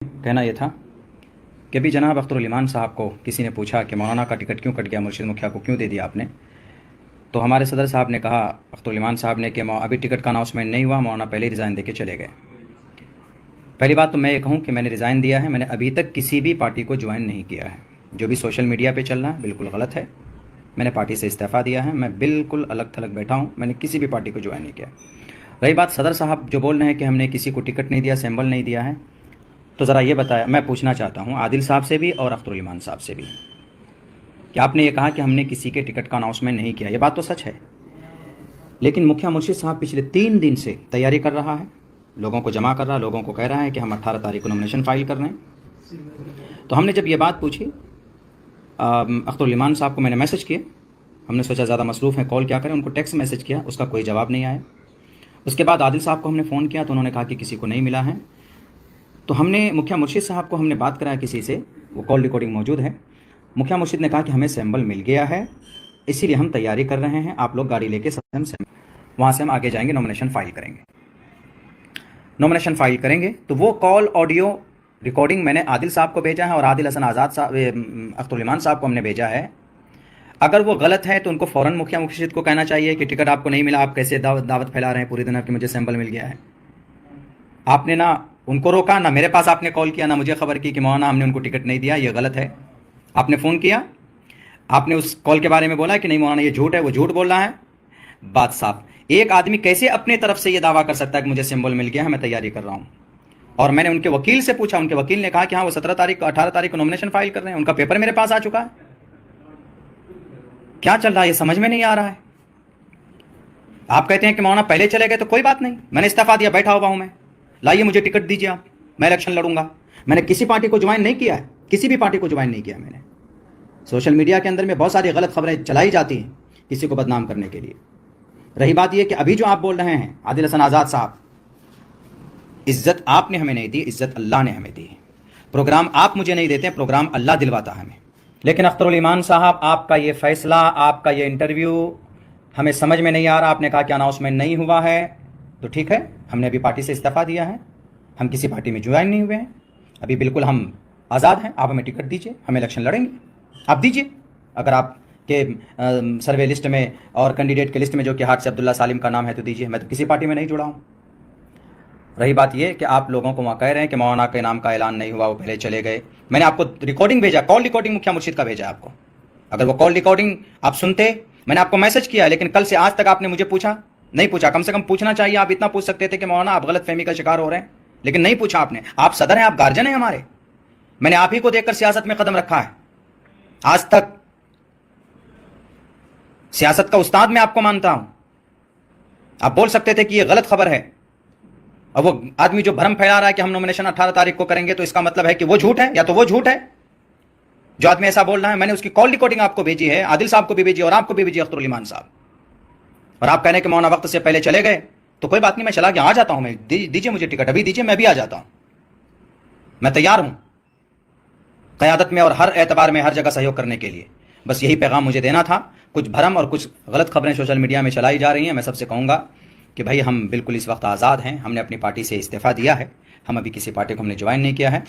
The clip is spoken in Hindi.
कहना यह था कि अभी जनाब अख्तरुल ईमान साहब को किसी ने पूछा कि मौलाना का टिकट क्यों कट गया, मुर्शिद मुखिया को क्यों दे दिया आपने। तो हमारे सदर साहब ने कहा अख्तरुल ईमान साहब ने कि अभी टिकट का अनाउंसमेंट नहीं हुआ, मौलाना पहले ही रिज़ाइन दे के चले गए। पहली बात तो मैं ये कहूँ कि मैंने रिज़ाइन दिया है, मैंने अभी तक किसी भी पार्टी को ज्वाइन नहीं किया है। जो भी सोशल मीडिया पर चल रहा है बिल्कुल गलत है। मैंने पार्टी से इस्तीफ़ा दिया है, मैं बिल्कुल अलग थलग बैठा हूँ, मैंने किसी भी पार्टी को ज्वाइन नहीं किया। रही बात सदर साहब जो बोल रहे हैं कि हमने किसी को टिकट नहीं दिया, सिंबल नहीं दिया है, तो ज़रा ये बताया, मैं पूछना चाहता हूँ आदिल साहब से भी और अख्तरुल ईमान साहब से भी कि आपने ये कहा कि हमने किसी के टिकट का अनाउंसमेंट नहीं किया, ये बात तो सच है, लेकिन मुखिया मुर्शिद साहब पिछले 3 दिन से तैयारी कर रहा है, लोगों को जमा कर रहा है, लोगों को कह रहा है कि हम 18 तारीख को नॉमिनेशन फाइल कर रहे हैं। तो हमने जब ये बात पूछी अख्तरुल ईमान साहब को मैंने मैसेज किया, हमने सोचा ज़्यादा मसरूफ़ हैं कॉल क्या करें, उनको टेक्स्ट मैसेज किया, उसका कोई जवाब नहीं आया। उसके बाद आदिल साहब को हमने फ़ोन किया तो उन्होंने कहा कि किसी को नहीं मिला है। तो हमने मुखिया मुर्शिद साहब को हमने बात कराया किसी से, वो कॉल रिकॉर्डिंग मौजूद है। मुखिया मुर्शिद ने कहा कि हमें सैम्बल मिल गया है, इसीलिए हम तैयारी कर रहे हैं, आप लोग गाड़ी लेके हम वहाँ से हम आगे जाएंगे, नॉमिनेशन फाइल करेंगे। नॉमिनेशन फाइल करेंगे तो वो कॉल ऑडियो रिकॉर्डिंग मैंने आदिल साहब को भेजा है और आदिल हसन आज़ाद साहब अख्तरुल ईमान साहब को हमने भेजा है। अगर वो गलत है तो उनको फ़ौरन मुखिया मुर्शिद को कहना चाहिए कि टिकट आपको नहीं मिला, आप कैसे दावत फैला रहे हैं पूरी दुनिया कि मुझे सैम्बल मिल गया है। आपने ना उनको रोका, ना मेरे पास आपने कॉल किया, ना मुझे खबर की कि मौलाना हमने उनको टिकट नहीं दिया, ये गलत है। आपने फ़ोन किया, आपने उस कॉल के बारे में बोला कि नहीं मौलाना ये झूठ है, वो झूठ बोल रहा है। बात साफ। एक आदमी कैसे अपने तरफ से ये दावा कर सकता है कि मुझे सिंबल मिल गया है, मैं तैयारी कर रहा हूँ। और मैंने उनके वकील से पूछा, उनके वकील ने कहा कि हाँ वो 18 तारीख को नॉमिनेशन फाइल कर रहे हैं, उनका पेपर मेरे पास आ चुका है। क्या चल रहा है ये समझ में नहीं आ रहा है। आप कहते हैं कि मौलाना पहले चले गए, तो कोई बात नहीं, मैंने इस्तीफा दिया, बैठा हुआ हूं मैं, लाइए मुझे टिकट दीजिए आप, मैं इलेक्शन लड़ूंगा। मैंने किसी पार्टी को ज्वाइन नहीं किया है, किसी भी पार्टी को ज्वाइन नहीं किया मैंने। सोशल मीडिया के अंदर में बहुत सारी गलत खबरें चलाई जाती हैं किसी को बदनाम करने के लिए। रही बात यह कि अभी जो आप बोल रहे हैं आदिल हसन आज़ाद साहब, इज्जत आपने हमें नहीं दी, इज्जत अल्लाह ने हमें दी। प्रोग्राम आप मुझे नहीं देते, प्रोग्राम अल्लाह दिलवाता है हमें। लेकिन अख्तरुल ईमान साहब, आपका ये फैसला, आपका ये इंटरव्यू हमें समझ में नहीं आ रहा। आपने कहा कि अनाउंसमेंट नहीं हुआ है, तो ठीक है, हमने अभी पार्टी से इस्तीफा दिया है, हम किसी पार्टी में ज्वाइन नहीं हुए हैं, अभी बिल्कुल हम आज़ाद हैं। आप हमें टिकट दीजिए, हम इलेक्शन लड़ेंगे, आप दीजिए। अगर आप के सर्वे लिस्ट में और कैंडिडेट के लिस्ट में जो कि हाथ से अब्दुल्ला सालिम का नाम है तो दीजिए, मैं तो किसी पार्टी में नहीं जुड़ा हूँ। रही बात ये कि आप लोगों को वहाँ कह रहे हैं कि मौलाना के नाम का ऐलान नहीं हुआ, वो पहले चले गए। मैंने आपको रिकॉर्डिंग भेजा, कॉल रिकॉर्डिंग मुखिया मुर्शिद का भेजा आपको। अगर वो कॉल रिकॉर्डिंग आप सुनते, मैंने आपको मैसेज किया है, लेकिन कल से आज तक आपने मुझे पूछा नहीं, पूछा। कम से कम पूछना चाहिए, आप इतना पूछ सकते थे कि मौलाना आप गलत फहमी का शिकार हो रहे हैं, लेकिन नहीं पूछा आपने। आप सदर हैं, आप गार्जियन हैं हमारे, मैंने आप ही को देखकर सियासत में कदम रखा है। आज तक सियासत का उस्ताद मैं आपको मानता हूं। आप बोल सकते थे कि यह गलत खबर है, और वो आदमी जो भ्रम फैला रहा है कि हम नॉमिनेशन 18 तारीख को करेंगे, तो इसका मतलब है कि वो झूठ है, या तो वो झूठ है जो आदमी ऐसा बोल रहा है। मैंने उसकी कॉल रिकॉर्डिंग आपको भेजी है, आदिल साहब को भी भेजी और आपको भी भेजी, अख्तरुल ईमान साहब। और आप कहने के मौलाना वक्त से पहले चले गए, तो कोई बात नहीं, मैं चला गया, आ जाता हूं मैं, दीजिए मुझे टिकट, अभी दीजिए, मैं भी आ जाता हूं, मैं तैयार हूं क़यादत में और हर एतबार में हर जगह सहयोग करने के लिए। बस यही पैगाम मुझे देना था। कुछ भरम और कुछ गलत खबरें सोशल मीडिया में चलाई जा रही हैं। मैं सबसे कहूँगा कि भाई हम बिल्कुल इस वक्त आज़ाद हैं, हमने अपनी पार्टी से इस्तीफ़ा दिया है, हम अभी किसी पार्टी को हमने ज्वाइन नहीं किया है।